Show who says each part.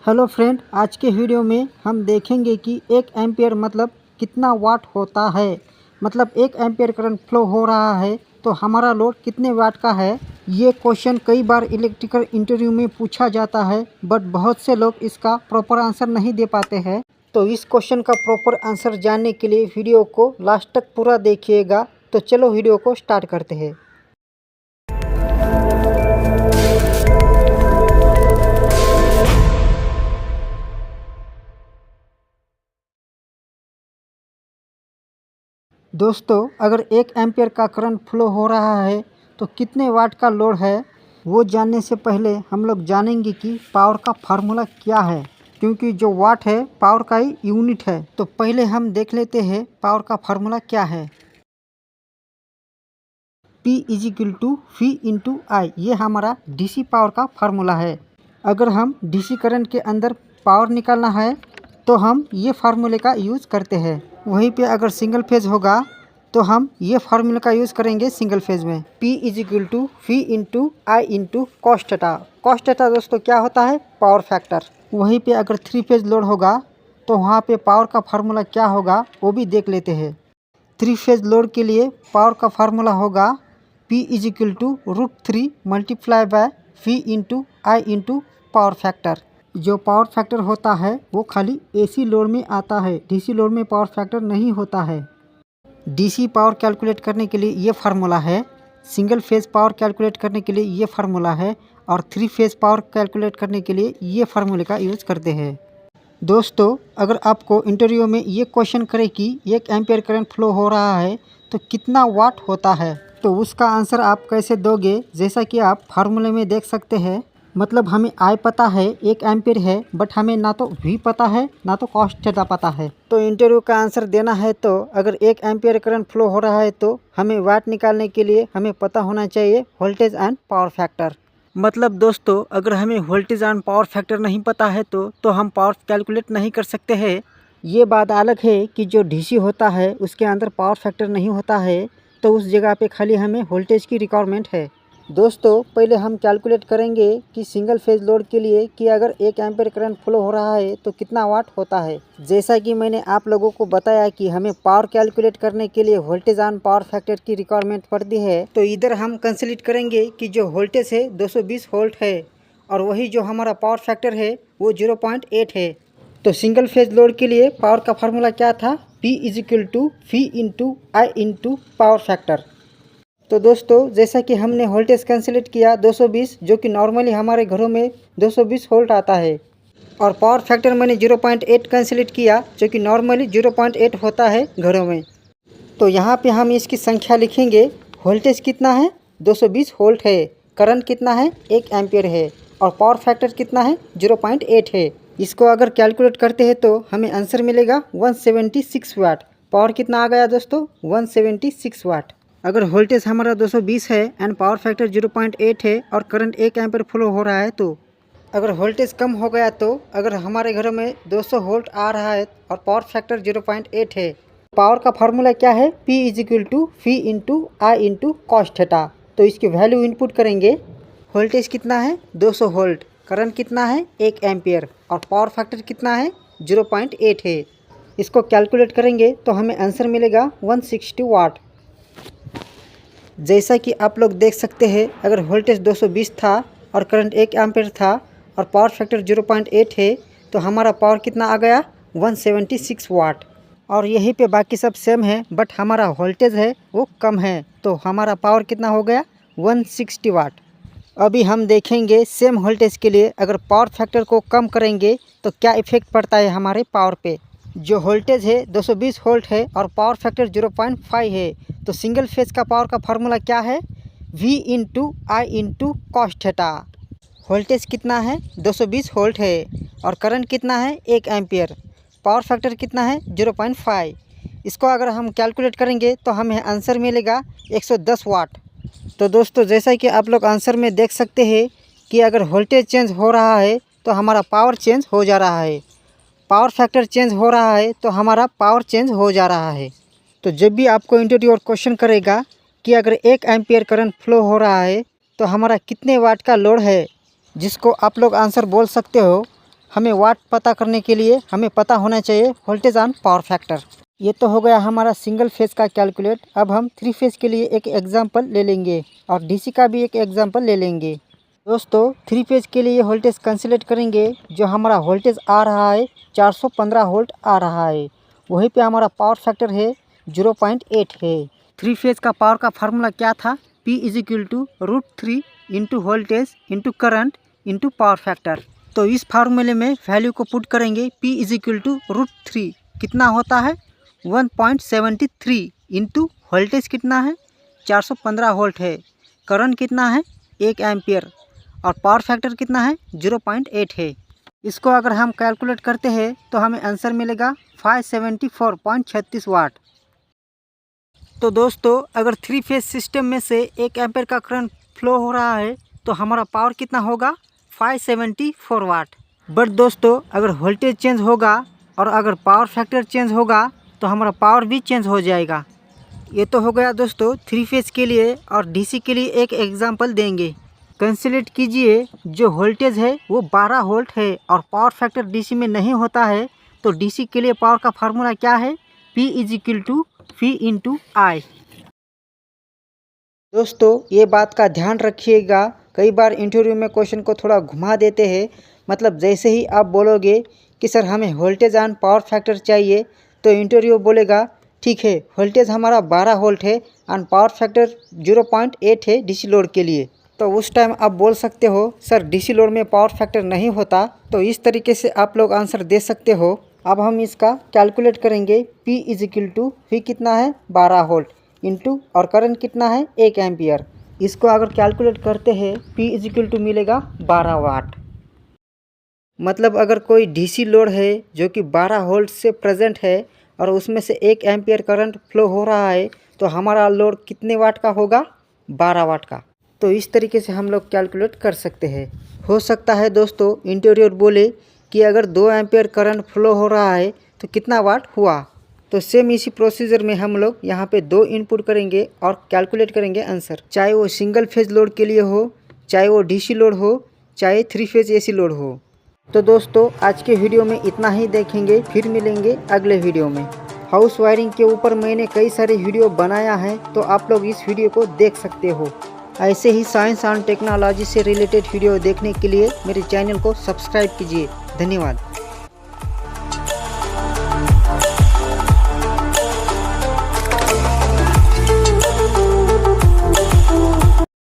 Speaker 1: Hello friend, आज के video में हम देखेंगे कि 1 एम्पियर मतलब कितना वाट होता है। मतलब 1 एम्पियर करंट फ्लो हो रहा है तो हमारा लोड कितने वाट का है। ये क्वेश्चन कई बार इलेक्ट्रिकल इंटरव्यू में पूछा जाता है, बट बहुत से लोग इसका प्रॉपर आंसर नहीं दे पाते हैं। तो इस क्वेश्चन का प्रॉपर आंसर जानने के लिए वीडियो को लास्ट तक पूरा देखिएगा। तो चलो वीडियो को स्टार्ट करते हैं। दोस्तों, अगर 1 एम्पियर का करंट फ्लो हो रहा है तो कितने वाट का लोड है, वो जानने से पहले हम लोग जानेंगे कि पावर का फार्मूला क्या है। क्योंकि जो वाट है पावर का ही यूनिट है। तो पहले हम देख लेते हैं पावर का फार्मूला क्या है। P = V/I, ये हमारा डीसी पावर का फार्मूला है। अगर हम डीसी करंट के अंदर पावर निकालना है तो हम ये फार्मूले का यूज़ करते हैं। वहीं पे अगर सिंगल फेज होगा तो हम ये फार्मूले का यूज़ करेंगे सिंगल फेज में। P = V/I cos theta. cos theta दोस्तों क्या होता है? Power factor. वहीं पे अगर 3 फेज लोड होगा तो वहाँ पे पावर का फार्मूला क्या होगा वो भी देख लेते हैं। 3 फेज लोड के लिए पावर का फार्मूला होगा P = √3 × V/I पावर फैक्टर। जो पावर फैक्टर होता है वो खाली एसी लोड में आता है, डीसी लोड में पावर फैक्टर नहीं होता है। डीसी पावर कैलकुलेट करने के लिए ये फार्मूला है, सिंगल फेज पावर कैलकुलेट करने के लिए ये फार्मूला है, और 3 फेज पावर कैलकुलेट करने के लिए ये फार्मूले का यूज़ करते हैं। दोस्तों, अगर आपको इंटरव्यू में ये क्वेश्चन करे कि 1 एम्पियर करंट फ्लो हो रहा है तो कितना वाट होता है, तो उसका आंसर आप कैसे दोगे, जैसा कि आप फार्मूले में देख सकते हैं। मतलब हमें आई पता है 1 एम्पियर है, बट हमें ना तो वी पता है ना तो cos थीटा पता है। तो इंटरव्यू का आंसर देना है तो अगर 1 एम्पियर करंट फ्लो हो रहा है तो हमें वाट निकालने के लिए हमें पता होना चाहिए वोल्टेज एंड पावर फैक्टर। मतलब दोस्तों, अगर हमें वोल्टेज एंड पावर फैक्टर नहीं पता है तो हम पावर कैलकुलेट नहीं कर सकते हैं। ये बात अलग है कि जो डीसी होता है उसके अंदर पावर फैक्टर नहीं होता है, तो उस जगह पे खाली हमें वोल्टेज की रिक्वायरमेंट है। दोस्तों, पहले हम कैलकुलेट करेंगे कि सिंगल फेज लोड के लिए कि अगर 1 एम्पियर करंट फ्लो हो रहा है तो कितना वाट होता है। जैसा कि मैंने आप लोगों को बताया कि हमें पावर कैलकुलेट करने के लिए वोल्टेज एंड पावर फैक्टर की रिक्वायरमेंट पड़ती है, तो इधर हम कंसीडर करेंगे कि जो वोल्टेज है 220 वोल्ट है और वही जो हमारा पावर फैक्टर है वो 0.8 है। तो सिंगल फेज लोड के लिए पावर का फार्मूला क्या था? P = V/I power factor. तो दोस्तों, जैसा कि हमने वोल्टेज कैलकुलेट किया 220, जो कि नॉर्मली हमारे घरों में 220 वोल्ट आता है, और पावर फैक्टर मैंने 0.8 कैलकुलेट किया, जो कि नॉर्मली 0.8 होता है घरों में। तो यहाँ पे हम इसकी संख्या लिखेंगे। वोल्टेज कितना है? 220 वोल्ट है। करंट कितना है? 1 एम्पियर है। और पावर फैक्टर कितना है? 0.8 है। इसको अगर कैलकुलेट करते हैं तो हमें आंसर मिलेगा 176 वाट। पावर कितना आ गया दोस्तों? 176 वाट। अगर वोल्टेज हमारा 220 है एंड पावर फैक्टर 0.8 है और करंट 1 एम्पियर फ्लो हो रहा है, तो अगर वोल्टेज कम हो गया तो अगर हमारे घरों में 200 वोल्ट आ रहा है और पावर फैक्टर 0.8 है, पावर का फार्मूला क्या है? P = V/I cos theta. तो इसकी वैल्यू इनपुट करेंगे। वोल्टेज कितना है? 200 वोल्ट। करंट कितना है? 1 एम्पियर। और पावर फैक्टर कितना है? 0.8 है। इसको कैलकुलेट करेंगे तो हमें आंसर मिलेगा 160 वाट। जैसा कि आप लोग देख सकते हैं, अगर वोल्टेज 220 था और करंट 1 एम्पियर था और पावर फैक्टर 0.8 है, तो हमारा पावर कितना आ गया? 176 वाट। और यहीं पे बाकी सब सेम है, बट हमारा वोल्टेज है वो कम है, तो हमारा पावर कितना हो गया? 160 वाट। अभी हम देखेंगे सेम वोल्टेज के लिए अगर पावर फैक्टर को कम करेंगे तो क्या इफेक्ट पड़ता है हमारे पावर पे। जो वोल्टेज है 220 वोल्ट है और पावर फैक्टर 0.5 है, तो सिंगल फेज का पावर का फार्मूला क्या है? V/I cos theta. वोल्टेज कितना है? 220 वोल्ट है और करंट कितना है? 1 एम्पियर। पावर फैक्टर कितना है? 0.5। इसको अगर हम कैलकुलेट करेंगे तो हमें आंसर मिलेगा 110 वाट। तो दोस्तों, जैसा कि आप लोग आंसर में देख सकते हैं कि अगर वोल्टेज चेंज हो रहा है तो हमारा पावर चेंज हो जा रहा है, पावर फैक्टर चेंज हो रहा है तो हमारा पावर चेंज हो जा रहा है। तो जब भी आपको इंटरव्यूअर क्वेश्चन करेगा कि अगर 1 एम्पियर करंट फ्लो हो रहा है तो हमारा कितने वाट का लोड है, जिसको आप लोग आंसर बोल सकते हो हमें वाट पता करने के लिए हमें पता होना चाहिए वोल्टेज ऑन पावर फैक्टर। ये तो हो गया हमारा सिंगल फेज का कैलकुलेट। अब हम 3 फेज के लिए एक एग्जांपल ले लेंगे और डीसी का भी एक एग्जांपल ले लेंगे। दोस्तों 3 फेज के लिए वोल्टेज कैलकुलेट करेंगे। जो हमारा वोल्टेज आ रहा है 415 वोल्ट आ रहा है, वहीं पे हमारा पावर फैक्टर है 0.8 है। 3 फेज का पावर का फार्मूला क्या था? P = √3 into voltage into current into power factor. तो इस फार्मूले में वैल्यू को पुट करेंगे। P = √3 कितना होता है? 1.73 इंटू वोल्टेज कितना है? 415 वोल्ट है। करंट कितना है? 1 एम्पियर। और पावर फैक्टर कितना है? 0.8 है। इसको अगर हम कैलकुलेट करते हैं तो हमें आंसर मिलेगा 574.36 वाट। तो दोस्तों अगर 3 फेज सिस्टम में से 1 एम्पियर का करंट फ्लो हो रहा है तो हमारा पावर कितना होगा? 574 वाट। बट दोस्तों अगर वोल्टेज चेंज होगा और अगर पावर फैक्टर चेंज होगा तो हमारा पावर भी चेंज हो जाएगा। ये तो हो गया दोस्तों 3 फेज के लिए। और डीसी के लिए एक एग्जांपल देंगे। कैलकुलेट कीजिए। जो वोल्टेज है वो 12 वोल्ट है और पावर फैक्टर डीसी में नहीं होता है, तो डीसी के लिए पावर का फार्मूला क्या है? P = V × I। दोस्तों ये बात का ध्यान रखिएगा। कई बार इंटरव्यू में क्वेश्चन को थोड़ा घुमा देते हैं। मतलब जैसे ही आप बोलोगे कि सर हमें वोल्टेज ऑन पावर फैक्टर चाहिए, तो इंटरव्यू बोलेगा ठीक है वोल्टेज हमारा 12 वोल्ट है और पावर फैक्टर 0.8 है डीसी लोड के लिए। तो उस टाइम आप बोल सकते हो सर डीसी लोड में पावर फैक्टर नहीं होता। तो इस तरीके से आप लोग आंसर दे सकते हो। अब हम इसका कैलकुलेट करेंगे। P = V कितना है? 12 वोल्ट इंटू और करंट कितना है? 1 एम्पियर। इसको अगर कैलकुलेट करते हैं P = मिलेगा 12 वाट। मतलब अगर कोई डीसी लोड है जो कि 12 वोल्ट से प्रेजेंट है और उसमें से 1 एम्पियर करंट फ्लो हो रहा है, तो हमारा लोड कितने वाट का होगा? 12 वाट का। तो इस तरीके से हम लोग कैलकुलेट कर सकते हैं। हो सकता है दोस्तों इंटरव्यूअर बोले कि अगर 2 एम्पियर करंट फ्लो हो रहा है तो कितना वाट हुआ? तो सेम इसी प्रोसीजर में हम लोग यहाँ पे 2 इनपुट करेंगे और कैलकुलेट करेंगे आंसर। चाहे वो सिंगल फेज लोड के लिए हो, चाहे वो डीसी लोड हो, चाहे 3 फेज एसी लोड हो। तो दोस्तों आज के वीडियो में इतना ही देखेंगे, फिर मिलेंगे अगले वीडियो में। हाउस वायरिंग के ऊपर मैंने कई सारे वीडियो बनाया है, तो आप लोग इस वीडियो को देख सकते हो। ऐसे ही साइंस एंड टेक्नोलॉजी से रिलेटेड वीडियो देखने के लिए मेरे चैनल को सब्सक्राइब कीजिए। धन्यवाद।